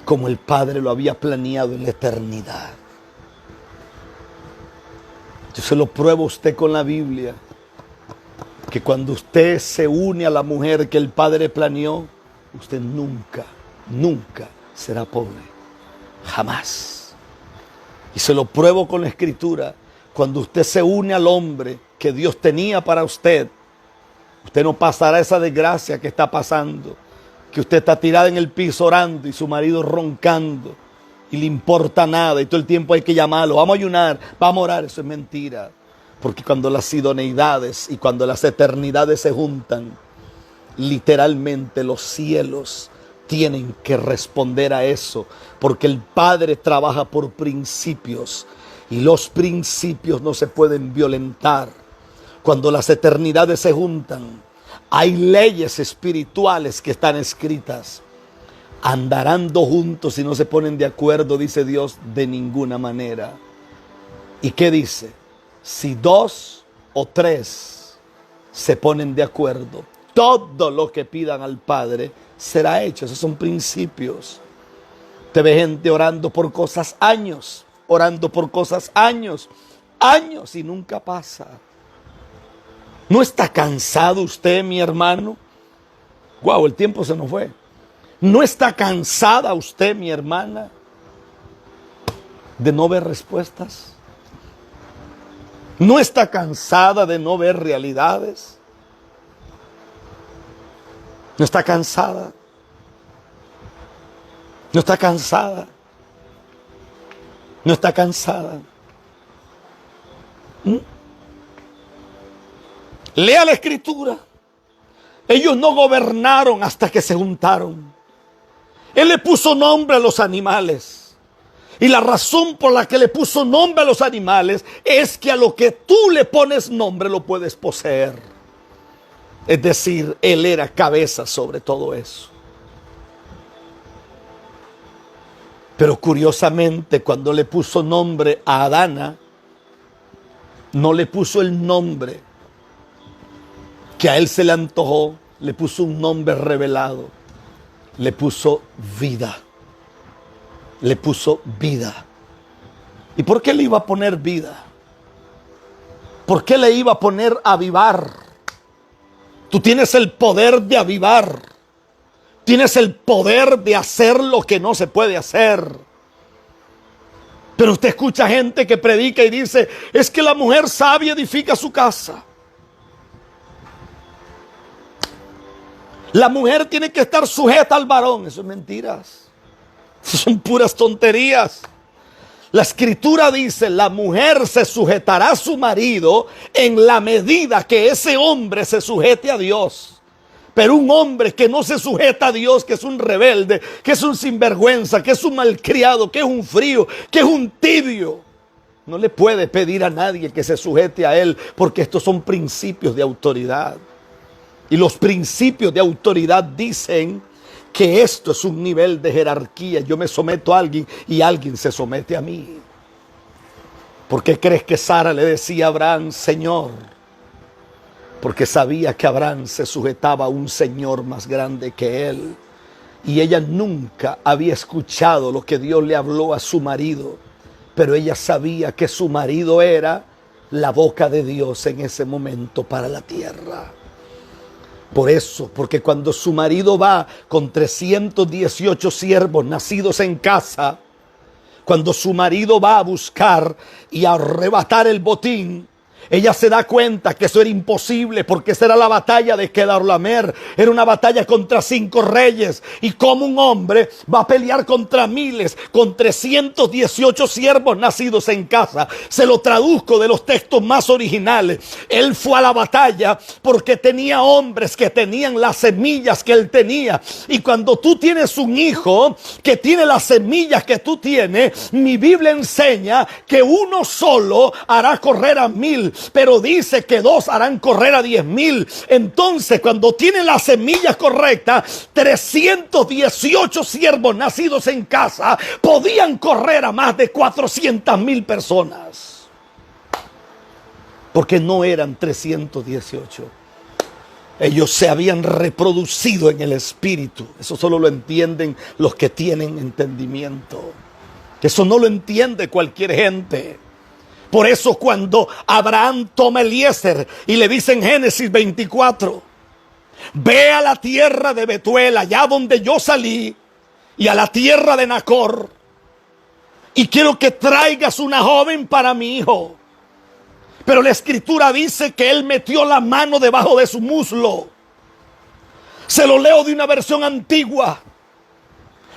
como el Padre lo había planeado en la eternidad. Yo se lo pruebo a usted con la Biblia, que cuando usted se une a la mujer que el Padre planeó, usted nunca será pobre. Jamás. Y se lo pruebo con la Escritura. Cuando usted se une al hombre que Dios tenía para usted, usted no pasará esa desgracia que está pasando, que usted está tirada en el piso orando y su marido roncando y le importa nada y todo el tiempo hay que llamarlo, vamos a ayunar, vamos a orar. Eso es mentira, porque cuando las idoneidades y cuando las eternidades se juntan, literalmente los cielos tienen que responder a eso, porque el Padre trabaja por principios y los principios no se pueden violentar. Cuando las eternidades se juntan, hay leyes espirituales que están escritas. Andarán dos juntos si no se ponen de acuerdo, dice Dios, de ninguna manera. ¿Y qué dice? Si dos o tres se ponen de acuerdo, todo lo que pidan al Padre será hecho. Esos son principios. Te ve gente orando por cosas años, años y nunca pasa. ¿No está cansado usted, mi hermano? Guau, el tiempo se nos fue. ¿No está cansada usted, mi hermana, de no ver respuestas? ¿No está cansada de no ver realidades? ¿No está cansada? ¿No está cansada? ¿No está cansada? Lea la Escritura. Ellos no gobernaron hasta que se juntaron. Él le puso nombre a los animales. Y la razón por la que le puso nombre a los animales es que a lo que tú le pones nombre lo puedes poseer. Es decir, él era cabeza sobre todo eso. Pero curiosamente, cuando le puso nombre a Adana, no le puso el nombre que a él se le antojó, le puso un nombre revelado. Le puso vida. Le puso vida. ¿Y por qué le iba a poner vida? ¿Por qué le iba a poner avivar? Tú tienes el poder de avivar. Tienes el poder de hacer lo que no se puede hacer. Pero usted escucha gente que predica y dice: es que la mujer sabia edifica su casa. La mujer tiene que estar sujeta al varón. Eso es mentiras. Eso son puras tonterías. La escritura dice, la mujer se sujetará a su marido en la medida que ese hombre se sujete a Dios. Pero un hombre que no se sujeta a Dios, que es un rebelde, que es un sinvergüenza, que es un malcriado, que es un frío, que es un tibio, no le puede pedir a nadie que se sujete a él, porque estos son principios de autoridad. Y los principios de autoridad dicen que esto es un nivel de jerarquía. Yo me someto a alguien y alguien se somete a mí. ¿Por qué crees que Sara le decía a Abraham, Señor? Porque sabía que Abraham se sujetaba a un Señor más grande que él. Y ella nunca había escuchado lo que Dios le habló a su marido. Pero ella sabía que su marido era la boca de Dios en ese momento para la tierra. Por eso, porque cuando su marido va con 318 siervos nacidos en casa, cuando su marido va a buscar y a arrebatar el botín, ella se da cuenta que eso era imposible, porque esa era la batalla de Kedorlaomer. Era una batalla contra 5 reyes. Y como un hombre va a pelear contra miles, con 318 siervos nacidos en casa. Se lo traduzco de los textos más originales. Él fue a la batalla porque tenía hombres que tenían las semillas que él tenía. Y cuando tú tienes un hijo que tiene las semillas que tú tienes, mi Biblia enseña que uno solo hará correr a 1000. Pero dice que 2 harán correr a 10,000. Entonces, cuando tienen las semillas correctas, 318 siervos nacidos en casa podían correr a más de 400,000 personas. Porque no eran 318. Ellos se habían reproducido en el espíritu. Eso solo lo entienden los que tienen entendimiento. Eso no lo entiende cualquier gente. Por eso cuando Abraham toma a Eliezer y le dice en Génesis 24, ve a la tierra de Betuel, allá donde yo salí, y a la tierra de Nacor, y quiero que traigas una joven para mi hijo. Pero la escritura dice que él metió la mano debajo de su muslo. Se lo leo de una versión antigua.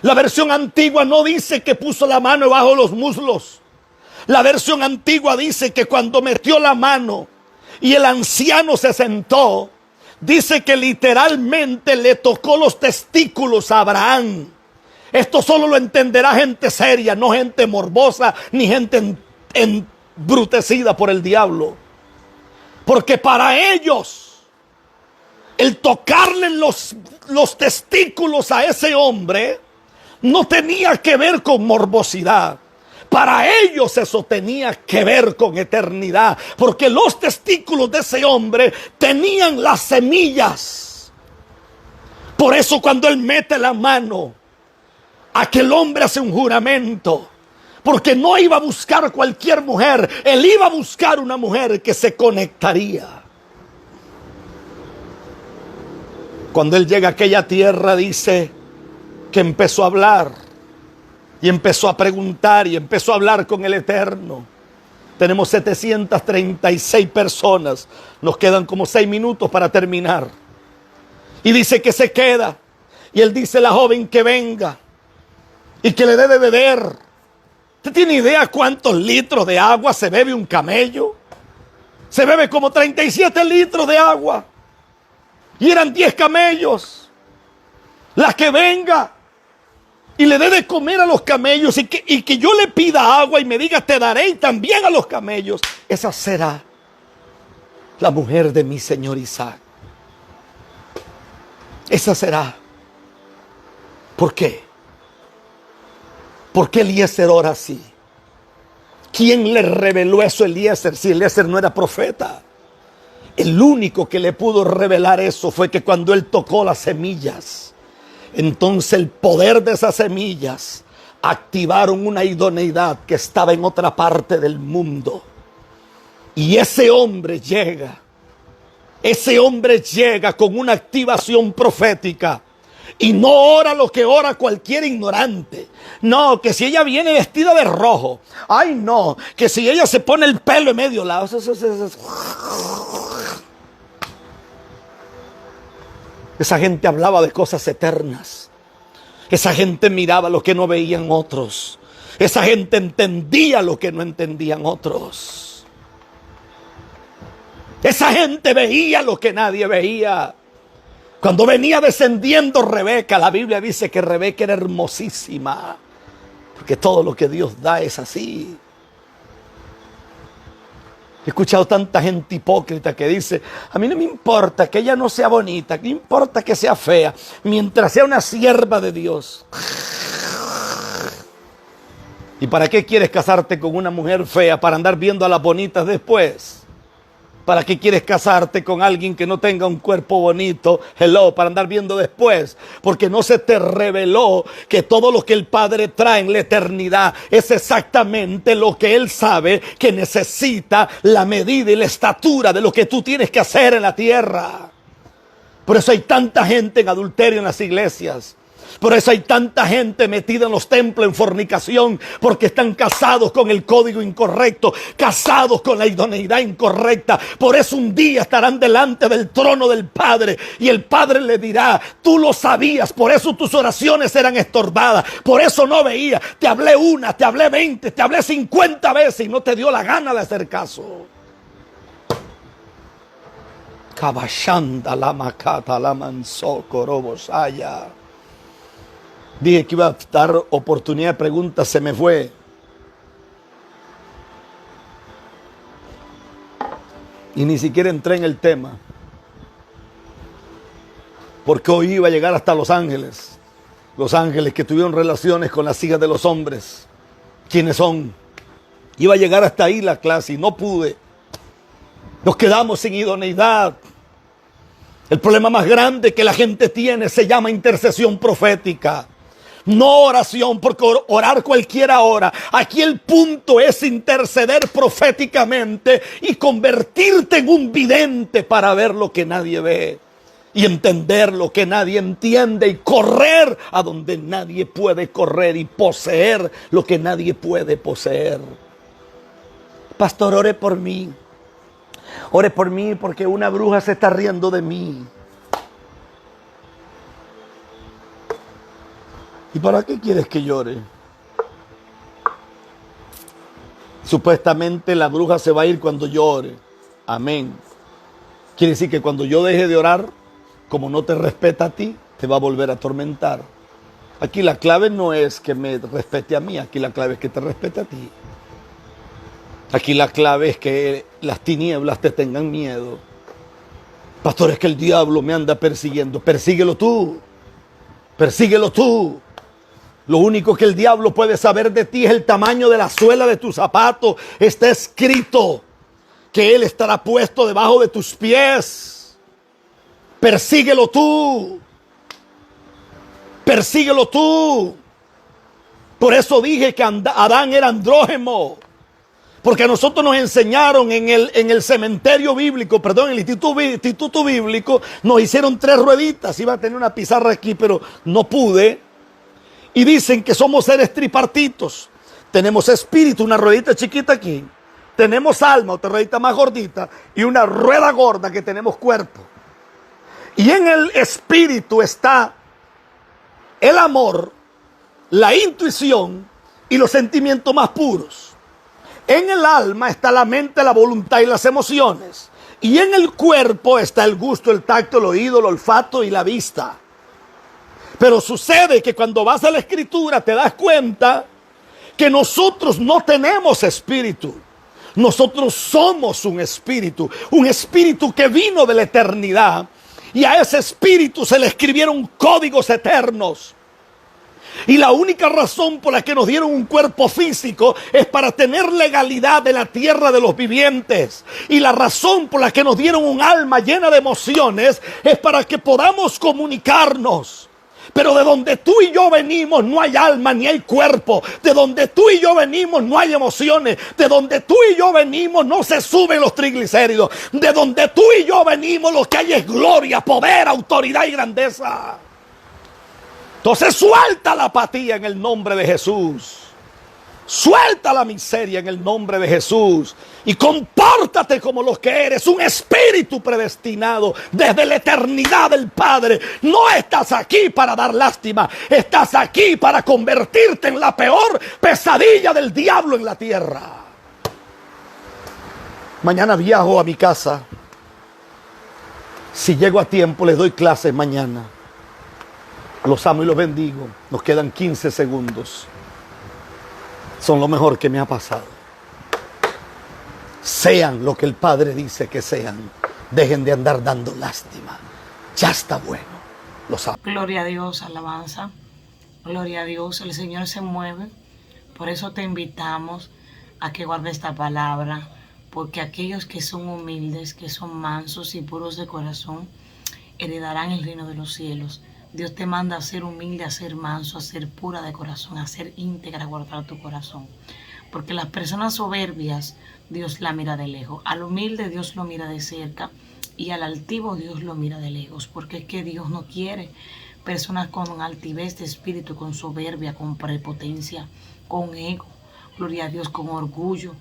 La versión antigua no dice que puso la mano debajo de los muslos. La versión antigua dice que cuando metió la mano y el anciano se sentó, dice que literalmente le tocó los testículos a Abraham. Esto solo lo entenderá gente seria, no gente morbosa ni gente embrutecida por el diablo. Porque para ellos, el tocarle los testículos a ese hombre no tenía que ver con morbosidad. Para ellos eso tenía que ver con eternidad, porque los testículos de ese hombre tenían las semillas. Por eso cuando él mete la mano, aquel hombre hace un juramento, porque no iba a buscar cualquier mujer, él iba a buscar una mujer que se conectaría. Cuando él llega a aquella tierra, dice que empezó a hablar. Y empezó a preguntar y empezó a hablar con el Eterno. Tenemos 736 personas. Nos quedan como 6 minutos para terminar. Y dice que se queda. Y él dice a la joven que venga y que le dé de beber. ¿Usted tiene idea cuántos litros de agua se bebe un camello? Se bebe como 37 litros de agua. Y eran 10 camellos. La que venga y le dé de comer a los camellos y que yo le pida agua y me diga te daré y también a los camellos. Esa será la mujer de mi señor Isaac. Esa será. ¿Por qué? ¿Por qué Eliezer ora así? ¿Quién le reveló eso a Eliezer si Eliezer no era profeta? El único que le pudo revelar eso fue que cuando él tocó las semillas, entonces el poder de esas semillas activaron una idoneidad que estaba en otra parte del mundo. Y ese hombre llega con una activación profética. Y no ora lo que ora cualquier ignorante. No, que si ella viene vestida de rojo. Ay, no, que si ella se pone el pelo en medio lado. Esa gente hablaba de cosas eternas. Esa gente miraba lo que no veían otros. Esa gente entendía lo que no entendían otros. Esa gente veía lo que nadie veía. Cuando venía descendiendo Rebeca, la Biblia dice que Rebeca era hermosísima. Porque todo lo que Dios da es así. He escuchado tanta gente hipócrita que dice: a mí no me importa que ella no sea bonita, no importa que sea fea, mientras sea una sierva de Dios. ¿Y para qué quieres casarte con una mujer fea? ¿Para andar viendo a las bonitas después? ¿Para qué quieres casarte con alguien que no tenga un cuerpo bonito? Para andar viendo después. Porque no se te reveló que todo lo que el Padre trae en la eternidad es exactamente lo que Él sabe que necesita, la medida y la estatura de lo que tú tienes que hacer en la tierra. Por eso hay tanta gente en adulterio en las iglesias. Por eso hay tanta gente metida en los templos en fornicación, porque están casados con el código incorrecto, casados con la idoneidad incorrecta. Por eso un día estarán delante del trono del Padre y el Padre le dirá: tú lo sabías, por eso tus oraciones eran estorbadas, por eso no veías. Te hablé una, te hablé 20, te hablé 50 veces y no te dio la gana de hacer caso. Kabashanda la makata la manso korobosaya. Dije que iba a dar oportunidad de preguntas, se me fue. Y ni siquiera entré en el tema. Porque hoy iba a llegar hasta Los Ángeles. Los ángeles que tuvieron relaciones con las hijas de los hombres. ¿Quiénes son? Iba a llegar hasta ahí la clase y no pude. Nos quedamos sin idoneidad. El problema más grande que la gente tiene se llama intercesión profética. No oración, porque orar cualquiera ora. Aquí el punto es interceder proféticamente y convertirte en un vidente para ver lo que nadie ve y entender lo que nadie entiende y correr a donde nadie puede correr y poseer lo que nadie puede poseer. Pastor, ore por mí. Ore por mí porque una bruja se está riendo de mí. ¿Y para qué quieres que llore? Supuestamente la bruja se va a ir cuando llore. Amén. Quiere decir que cuando yo deje de orar, como no te respeta a ti, te va a volver a atormentar. Aquí la clave no es que me respete a mí, aquí la clave es que te respete a ti. Aquí la clave es que las tinieblas te tengan miedo. Pastor, es que el diablo me anda persiguiendo. Persíguelo tú. Persíguelo tú. Lo único que el diablo puede saber de ti es el tamaño de la suela de tus zapatos. Está escrito que Él estará puesto debajo de tus pies. Persíguelo tú. Persíguelo tú. Por eso dije que Adán era andrógeno. Porque a nosotros nos enseñaron en el cementerio bíblico, perdón, en el instituto bíblico, nos hicieron 3 rueditas. Iba a tener una pizarra aquí, pero no pude. Y dicen que somos seres tripartitos. Tenemos espíritu, una ruedita chiquita aquí. Tenemos alma, otra ruedita más gordita. Y una rueda gorda que tenemos cuerpo. Y en el espíritu está el amor, la intuición y los sentimientos más puros. En el alma está la mente, la voluntad y las emociones. Y en el cuerpo está el gusto, el tacto, el oído, el olfato y la vista. Pero sucede que cuando vas a la Escritura te das cuenta que nosotros no tenemos espíritu. Nosotros somos un espíritu que vino de la eternidad. Y a ese espíritu se le escribieron códigos eternos. Y la única razón por la que nos dieron un cuerpo físico es para tener legalidad de la tierra de los vivientes. Y la razón por la que nos dieron un alma llena de emociones es para que podamos comunicarnos. Pero de donde tú y yo venimos no hay alma ni hay cuerpo. De donde tú y yo venimos no hay emociones. De donde tú y yo venimos no se suben los triglicéridos. De donde tú y yo venimos lo que hay es gloria, poder, autoridad y grandeza. Entonces suelta la apatía en el nombre de Jesús. Suelta la miseria en el nombre de Jesús y compórtate como lo que eres, un espíritu predestinado desde la eternidad del Padre. No estás aquí para dar lástima, estás aquí para convertirte en la peor pesadilla del diablo en la tierra. Mañana viajo a mi casa. Si llego a tiempo, les doy clases mañana. Los amo y los bendigo. Nos quedan 15 segundos. Son lo mejor que me ha pasado. Sean lo que el Padre dice que sean. Dejen de andar dando lástima. Ya está bueno. Los amo. Gloria a Dios, alabanza. Gloria a Dios, el Señor se mueve. Por eso te invitamos a que guardes esta palabra. Porque aquellos que son humildes, que son mansos y puros de corazón, heredarán el reino de los cielos. Dios te manda a ser humilde, a ser manso, a ser pura de corazón, a ser íntegra, a guardar tu corazón. Porque las personas soberbias, Dios la mira de lejos. Al humilde Dios lo mira de cerca y al altivo Dios lo mira de lejos. Porque es que Dios no quiere personas con altivez de espíritu, con soberbia, con prepotencia, con ego. Gloria a Dios, con orgullo,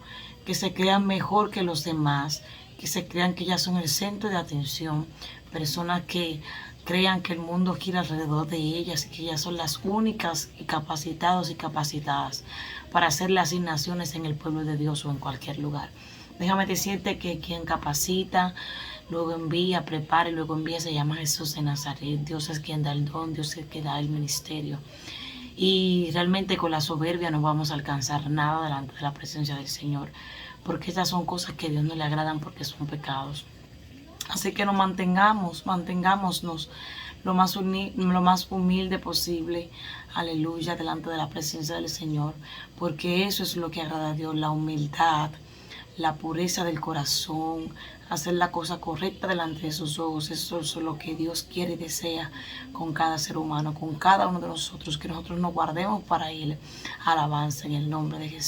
que se crean mejor que los demás, que se crean que ya son el centro de atención. Personas que crean que el mundo gira alrededor de ellas y que ellas son las únicas y capacitados y capacitadas para hacer las asignaciones en el pueblo de Dios o en cualquier lugar. Déjame decirte que quien capacita, luego envía, prepara y luego envía se llama Jesús de Nazaret. Dios es quien da el don, Dios es quien da el ministerio. Y realmente con la soberbia no vamos a alcanzar nada delante de la presencia del Señor, porque estas son cosas que a Dios no le agradan porque son pecados. Así que nos mantengámonos lo más humilde posible, aleluya, delante de la presencia del Señor, porque eso es lo que agrada a Dios, la humildad, la pureza del corazón, hacer la cosa correcta delante de sus ojos. Eso es lo que Dios quiere y desea con cada ser humano, con cada uno de nosotros, que nosotros nos guardemos para Él. Alabanza en el nombre de Jesús.